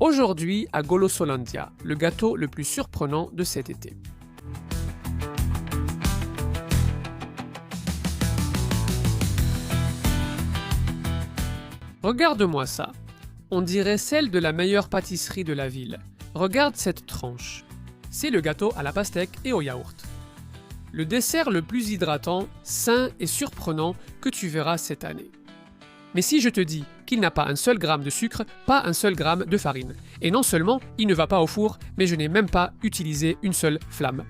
Aujourd'hui à Golosolandia, le gâteau le plus surprenant de cet été. Regarde-moi ça. On dirait celle de la meilleure pâtisserie de la ville. Regarde cette tranche. C'est le gâteau à la pastèque et au yaourt. Le dessert le plus hydratant, sain et surprenant que tu verras cette année. Mais si je te dis qu'il n'a pas un seul gramme de sucre, pas un seul gramme de farine. Et non seulement il ne va pas au four, mais je n'ai même pas utilisé une seule flamme.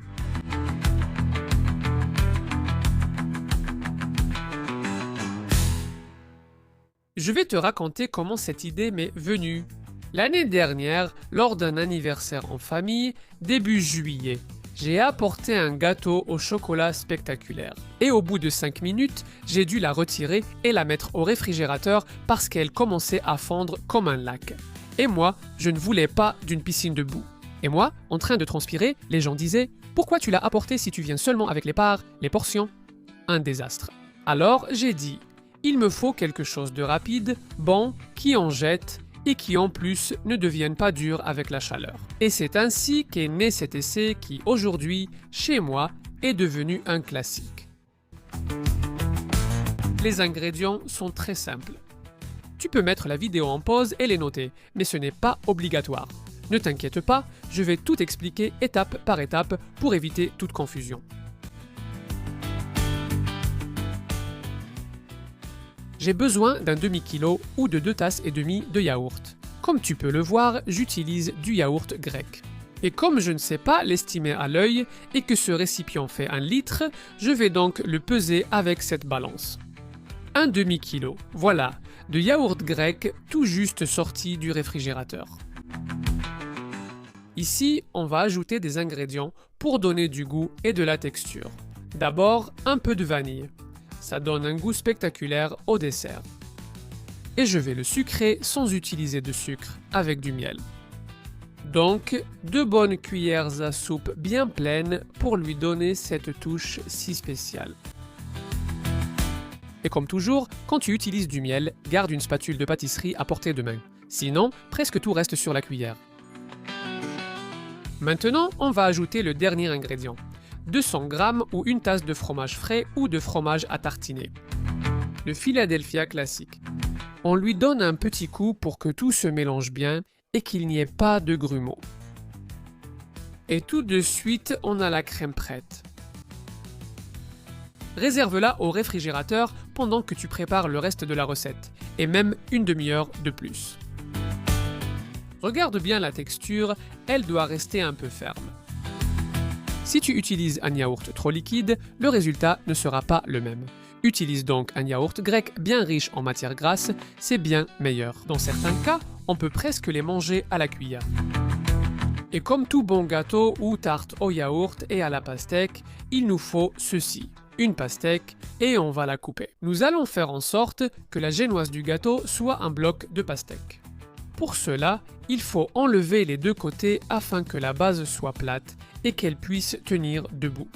Je vais te raconter comment cette idée m'est venue. L'année dernière, lors d'un anniversaire en famille, début juillet, j'ai apporté un gâteau au chocolat spectaculaire. Et au bout de 5 minutes, j'ai dû la retirer et la mettre au réfrigérateur parce qu'elle commençait à fondre comme un lac. Et moi, je ne voulais pas d'une piscine de boue. Et moi, en train de transpirer, les gens disaient « Pourquoi tu l'as apporté si tu viens seulement avec les parts, les portions ?» Un désastre. Alors j'ai dit « Il me faut quelque chose de rapide, bon, qui en jette, et qui en plus ne deviennent pas durs avec la chaleur. » Et c'est ainsi qu'est né cet essai qui aujourd'hui, chez moi, est devenu un classique. Les ingrédients sont très simples. Tu peux mettre la vidéo en pause et les noter, mais ce n'est pas obligatoire. Ne t'inquiète pas, je vais tout expliquer étape par étape pour éviter toute confusion. J'ai besoin d'un demi-kilo ou de 2 tasses et demie de yaourt. Comme tu peux le voir, j'utilise du yaourt grec. Et comme je ne sais pas l'estimer à l'œil et que ce récipient fait 1 litre, je vais donc le peser avec cette balance. Un demi-kilo, voilà, de yaourt grec tout juste sorti du réfrigérateur. Ici, on va ajouter des ingrédients pour donner du goût et de la texture. D'abord, un peu de vanille. Ça donne un goût spectaculaire au dessert. Et je vais le sucrer sans utiliser de sucre, avec du miel. Donc, 2 bonnes cuillères à soupe bien pleines pour lui donner cette touche si spéciale. Et comme toujours, quand tu utilises du miel, garde une spatule de pâtisserie à portée de main. Sinon, presque tout reste sur la cuillère. Maintenant, on va ajouter le dernier ingrédient. 200 g ou 1 tasse de fromage frais ou de fromage à tartiner. Le Philadelphia classique. On lui donne un petit coup pour que tout se mélange bien et qu'il n'y ait pas de grumeaux. Et tout de suite, on a la crème prête. Réserve-la au réfrigérateur pendant que tu prépares le reste de la recette, et même une demi-heure de plus. Regarde bien la texture, elle doit rester un peu ferme. Si tu utilises un yaourt trop liquide, le résultat ne sera pas le même. Utilise donc un yaourt grec bien riche en matière grasse, c'est bien meilleur. Dans certains cas, on peut presque les manger à la cuillère. Et comme tout bon gâteau ou tarte au yaourt et à la pastèque, il nous faut ceci, une pastèque, et on va la couper. Nous allons faire en sorte que la génoise du gâteau soit un bloc de pastèque. Pour cela, il faut enlever les 2 côtés afin que la base soit plate et qu'elle puisse tenir debout.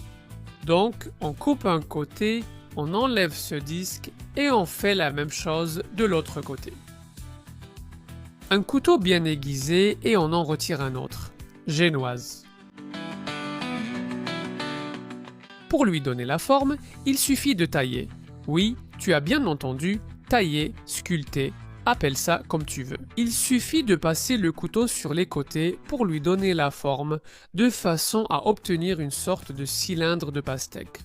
Donc, on coupe un côté, on enlève ce disque et on fait la même chose de l'autre côté. Un couteau bien aiguisé et on en retire un autre. Génoise. Pour lui donner la forme, il suffit de tailler. Oui, tu as bien entendu, tailler, sculpter. Appelle ça comme tu veux. Il suffit de passer le couteau sur les côtés pour lui donner la forme, de façon à obtenir une sorte de cylindre de pastèque.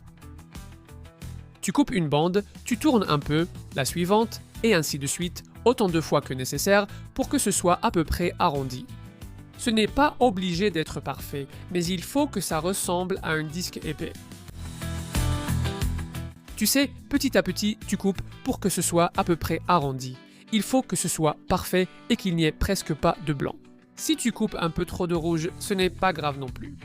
Tu coupes une bande, tu tournes un peu, la suivante, et ainsi de suite, autant de fois que nécessaire pour que ce soit à peu près arrondi. Ce n'est pas obligé d'être parfait, mais il faut que ça ressemble à un disque épais. Tu sais, petit à petit, tu coupes pour que ce soit à peu près arrondi. Il faut que ce soit parfait et qu'il n'y ait presque pas de blanc. Si tu coupes un peu trop de rouge, ce n'est pas grave non plus.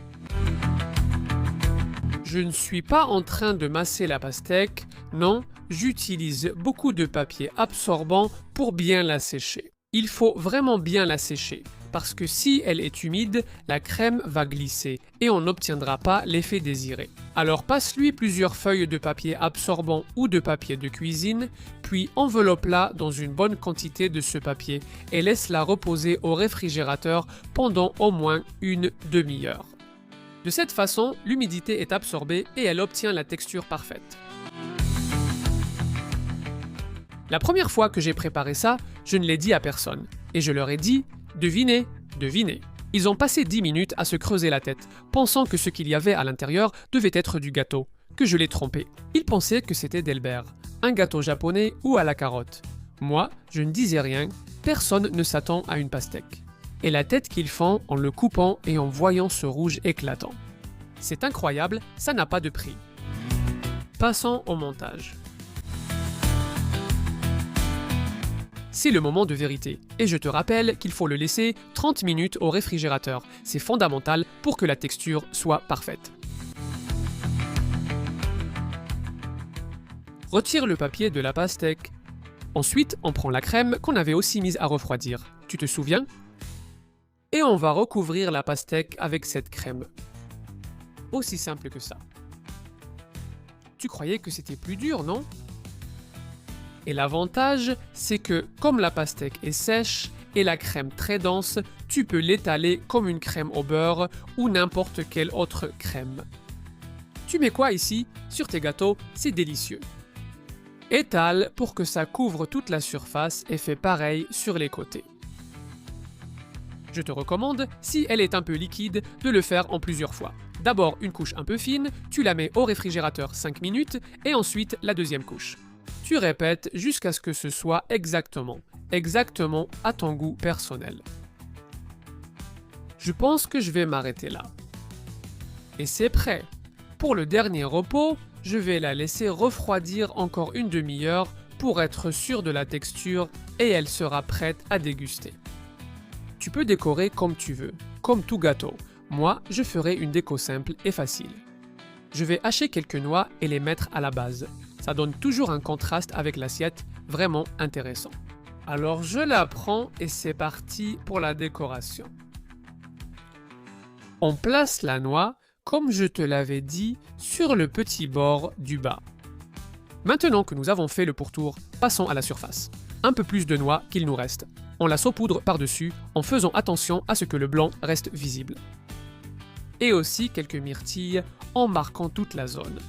Je ne suis pas en train de masser la pastèque, non, j'utilise beaucoup de papier absorbant pour bien la sécher. Il faut vraiment bien la sécher. parce que si elle est humide, la crème va glisser et on n'obtiendra pas l'effet désiré. Alors passe-lui plusieurs feuilles de papier absorbant ou de papier de cuisine, puis enveloppe-la dans une bonne quantité de ce papier et laisse-la reposer au réfrigérateur pendant au moins une demi-heure. De cette façon, l'humidité est absorbée et elle obtient la texture parfaite. La première fois que j'ai préparé ça, je ne l'ai dit à personne. Et je leur ai dit « devinez, devinez ». Ils ont passé 10 minutes à se creuser la tête, pensant que ce qu'il y avait à l'intérieur devait être du gâteau, que je l'ai trompé. Ils pensaient que c'était d'Elbert, un gâteau japonais ou à la carotte. Moi, je ne disais rien, personne ne s'attend à une pastèque. Et la tête qu'ils font en le coupant et en voyant ce rouge éclatant. C'est incroyable, ça n'a pas de prix. Passons au montage. C'est le moment de vérité, et je te rappelle qu'il faut le laisser 30 minutes au réfrigérateur. C'est fondamental pour que la texture soit parfaite. Retire le papier de la pastèque. Ensuite, on prend la crème qu'on avait aussi mise à refroidir. Tu te souviens? Et on va recouvrir la pastèque avec cette crème. Aussi simple que ça. Tu croyais que c'était plus dur, non? Et l'avantage, c'est que comme la pastèque est sèche et la crème très dense, tu peux l'étaler comme une crème au beurre ou n'importe quelle autre crème. Tu mets quoi ici? Sur tes gâteaux, c'est délicieux. Étale pour que ça couvre toute la surface et fais pareil sur les côtés. Je te recommande, si elle est un peu liquide, de le faire en plusieurs fois. D'abord une couche un peu fine, tu la mets au réfrigérateur 5 minutes et ensuite la deuxième couche. Tu répètes jusqu'à ce que ce soit exactement à ton goût personnel. Je pense que je vais m'arrêter là. Et c'est prêt. Pour le dernier repos, je vais la laisser refroidir encore une demi-heure pour être sûr de la texture et elle sera prête à déguster. Tu peux décorer comme tu veux, comme tout gâteau. Moi, je ferai une déco simple et facile. Je vais hacher quelques noix et les mettre à la base. Ça donne toujours un contraste avec l'assiette, vraiment intéressant. Alors je la prends et c'est parti pour la décoration. On place la noix, comme je te l'avais dit, sur le petit bord du bas. Maintenant que nous avons fait le pourtour, passons à la surface. Un peu plus de noix qu'il nous reste. On la saupoudre par-dessus en faisant attention à ce que le blanc reste visible. Et aussi quelques myrtilles en marquant toute la zone.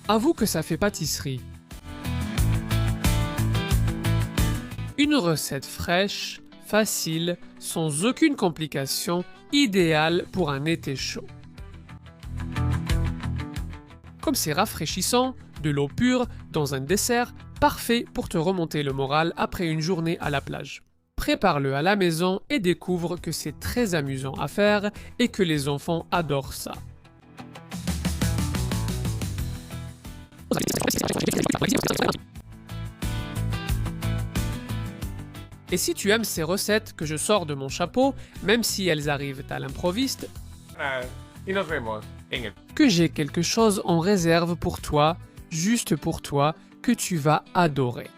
Avoue que ça fait pâtisserie. Une recette fraîche, facile, sans aucune complication, idéale pour un été chaud. Comme c'est rafraîchissant, de l'eau pure dans un dessert, parfait pour te remonter le moral après une journée à la plage. Prépare-le à la maison et découvre que c'est très amusant à faire et que les enfants adorent ça. Et si tu aimes ces recettes que je sors de mon chapeau, même si elles arrivent à l'improviste, que j'ai quelque chose en réserve pour toi, juste pour toi, que tu vas adorer.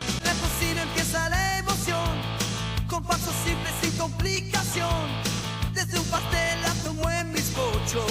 Con pasos simples sin complicación, desde un pastel hasta un buen bizcocho.